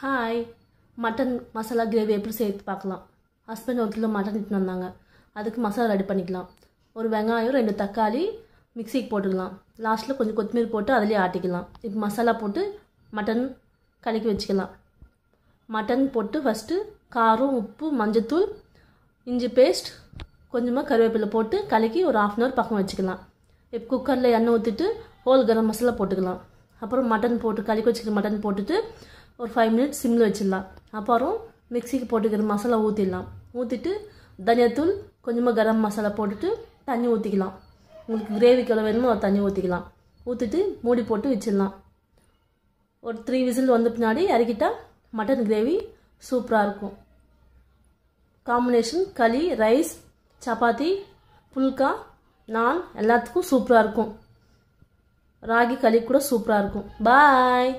Hi, mutton masala gravy எப்படி செய்து பார்க்கலாம். ஹஸ்பண்ட் 1 கிலோ மட்டன் எடுத்துன்னு வந்தாங்க. அதுக்கு மசாலா ரெடி பண்ணிக்கலாம். ஒரு வெங்காயம் 2 தக்காளி மிக்சிக்கு போட்டுக்கலாம். லாஸ்ட்டில் கொஞ்சம் கொத்தமல்லி போட்டு அதிலே ஆட்டிக்கலாம். இப்போ மசாலா போட்டு மட்டன் கலக்கி வச்சுக்கலாம். மட்டன் போட்டு ஃபஸ்ட்டு காரம், உப்பு, மஞ்சத்தூள், இஞ்சி பேஸ்ட், கொஞ்சமாக கருவேப்பிலை போட்டு கலக்கி ஒரு 1/2 hour பக்கம் வச்சுக்கலாம். இப்போ குக்கரில் எண்ணெய் ஊற்றிட்டு ஹோல் கரம் மசாலா போட்டுக்கலாம். அப்புறம் மட்டன் போட்டு கலக்கி வச்சுக்கிற மட்டன் போட்டுட்டு ஒரு 5 minutes சிம்மில் வச்சிடலாம். அப்புறம் மிக்சிக்கு போட்டுக்கிற மசாலா ஊற்றிடலாம். ஊற்றிட்டு தனியாத்தூள், கொஞ்சமாக கரம் மசாலா போட்டுட்டு தண்ணி ஊற்றிக்கலாம். உங்களுக்கு கிரேவிக்கு எவ்வளோ வேணுமோ தண்ணி ஊற்றிக்கலாம். ஊற்றிட்டு மூடி போட்டு வச்சிடலாம். ஒரு 3 விசில் வந்த பின்னாடி இறக்கிட்டால் மட்டன் கிரேவி சூப்பராக இருக்கும். காம்பினேஷன் களி, ரைஸ், சப்பாத்தி, புல்கா, நான் எல்லாத்துக்கும் சூப்பராக இருக்கும். ராகி களி கூட சூப்பராக இருக்கும். பாய்.